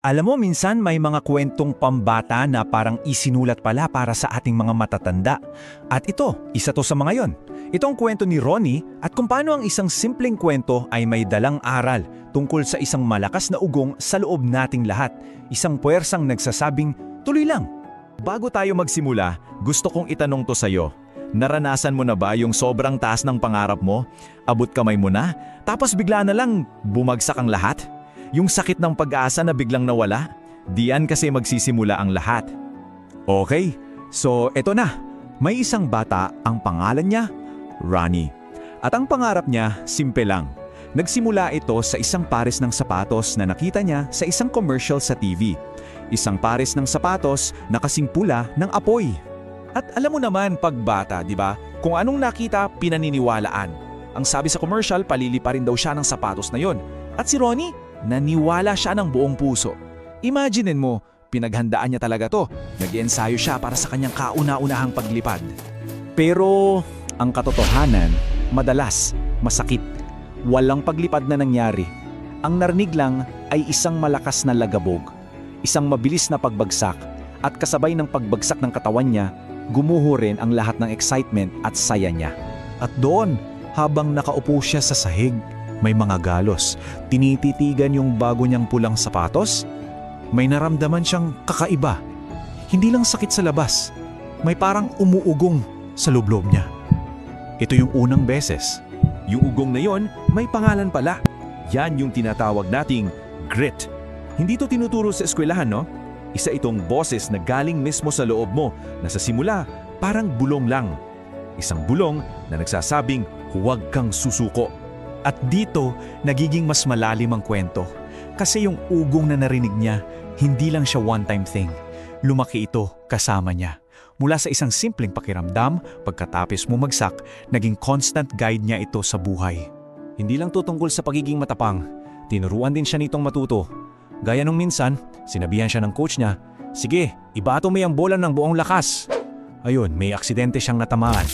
Alam mo, minsan may mga kwentong pambata na parang isinulat pala para sa ating mga matatanda. At ito, isa to sa mga yon. Itong kwento ni Ronnie at kung paano ang isang simpleng kwento ay may dalang aral tungkol sa isang malakas na ugong sa loob nating lahat. Isang puwersang nagsasabing, tuloy lang. Bago tayo magsimula, gusto kong itanong to sa'yo. Naranasan mo na ba yung sobrang taas ng pangarap mo? Abot kamay mo na, tapos bigla na lang bumagsak ang lahat? Yung sakit ng pag-asa na biglang nawala? Diyan kasi magsisimula ang lahat. Okay, so eto na. May isang bata, ang pangalan niya, Ronnie. At ang pangarap niya, simple lang. Nagsimula ito sa isang pares ng sapatos na nakita niya sa isang commercial sa TV. Isang pares ng sapatos na kasing pula ng apoy. At alam mo naman pag bata, di ba? Kung anong nakita, pinaniniwalaan. Ang sabi sa commercial, palili pa rin daw siya ng sapatos na yon. At si Ronnie, naniwala siya ng buong puso. Imaginin mo, pinaghandaan niya talaga to. Nag-ensayo siya para sa kanyang kauna-unahang paglipad. Pero ang katotohanan, madalas masakit. Walang paglipad na nangyari. Ang narinig lang ay isang malakas na lagabog. Isang mabilis na pagbagsak at kasabay ng pagbagsak ng katawan niya, gumuho rin ang lahat ng excitement at saya niya. At doon, habang nakaupo siya sa sahig, may mga galos. Tinititigan yung bago niyang pulang sapatos. May naramdaman siyang kakaiba. Hindi lang sakit sa labas. May parang umuugong sa loob niya. Ito yung unang beses. Yung ugong na yon, may pangalan pala. Yan yung tinatawag nating grit. Hindi to tinuturo sa eskwelahan, no? Isa itong boses na galing mismo sa loob mo na sa simula parang bulong lang. Isang bulong na nagsasabing huwag kang susuko. At dito, nagiging mas malalim ang kwento. Kasi yung ugong na narinig niya, hindi lang siya one-time thing. Lumaki ito kasama niya. Mula sa isang simpleng pakiramdam, pagkatapos bumagsak, naging constant guide niya ito sa buhay. Hindi lang to tungkol sa pagiging matapang. Tinuruan din siya nitong matuto. Gaya nung minsan, sinabihan siya ng coach niya, "Sige, ibato mo yung bola ng buong lakas." Ayun, may aksidente siyang natamaan.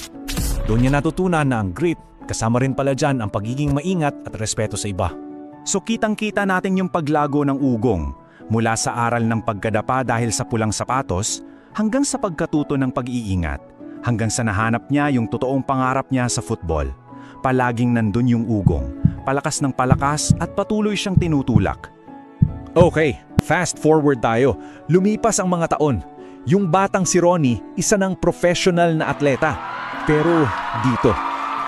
Doon niya natutunan na ang grit, kasama rin pala dyan ang pagiging maingat at respeto sa iba. So kitang-kita natin yung paglago ng ugong, mula sa aral ng pagkadapa dahil sa pulang sapatos, hanggang sa pagkatuto ng pag-iingat, hanggang sa nahanap niya yung totoong pangarap niya sa football. Palaging nandun yung ugong, palakas ng palakas at patuloy siyang tinutulak. Okay, fast forward tayo. Lumipas ang mga taon. Yung batang si Ronnie, isa ng professional na atleta. Pero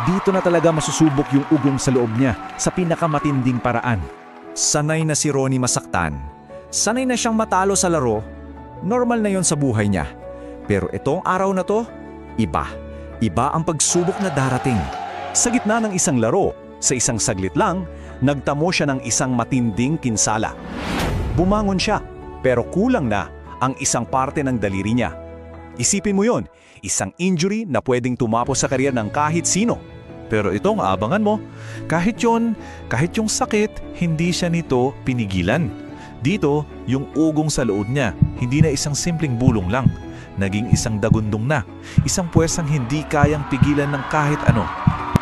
dito na talaga masusubok yung ugong sa loob niya sa pinakamatinding paraan. Sanay na si Ronnie masaktan. Sanay na siyang matalo sa laro. Normal na yon sa buhay niya. Pero itong araw na to, iba. Iba ang pagsubok na darating. Sa gitna ng isang laro, sa isang saglit lang, nagtamo siya ng isang matinding pinsala. Bumangon siya, pero kulang na ang isang parte ng daliri niya. Isipin mo yon, isang injury na pwedeng tumapos sa karyer ng kahit sino. Pero itong abangan mo, kahit yung sakit, hindi siya nito pinigilan. Dito, yung ugong sa loob niya, hindi na isang simpleng bulong lang. Naging isang dagundong na, isang puwersang hindi kayang pigilan ng kahit ano.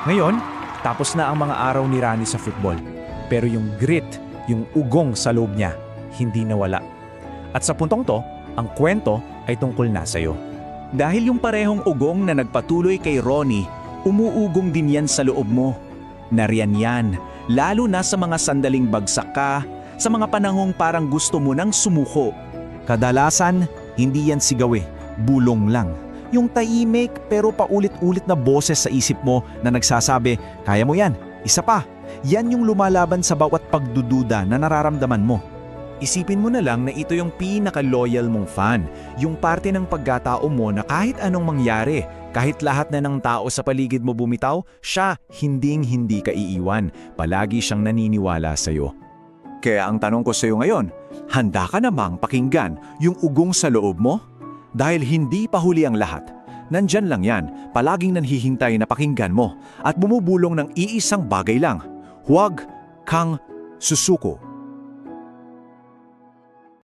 Ngayon, tapos na ang mga araw ni Ronnie sa football. Pero yung grit, yung ugong sa loob niya, hindi nawala. At sa puntong to, ang kwento ay tungkol na sa'yo. Dahil yung parehong ugong na nagpatuloy kay Ronnie, umuugong din yan sa loob mo. Nariyan yan, lalo na sa mga sandaling bagsak ka, sa mga panahong parang gusto mo nang sumuko. Kadalasan, hindi yan sigaw bulong lang. Yung tahimik pero paulit-ulit na boses sa isip mo na nagsasabi, kaya mo yan, isa pa. Yan yung lumalaban sa bawat pagdududa na nararamdaman mo. Isipin mo na lang na ito yung pinaka-loyal mong fan, yung parte ng pagkatao mo na kahit anong mangyari, kahit lahat na ng tao sa paligid mo bumitaw, siya hinding-hindi ka iiwan. Palagi siyang naniniwala sa'yo. Kaya ang tanong ko sa'yo ngayon, handa ka namang pakinggan yung ugong sa loob mo? Dahil hindi pa huli ang lahat. Nandyan lang yan, palaging nanhihintay na pakinggan mo at bumubulong ng iisang bagay lang. Huwag kang susuko.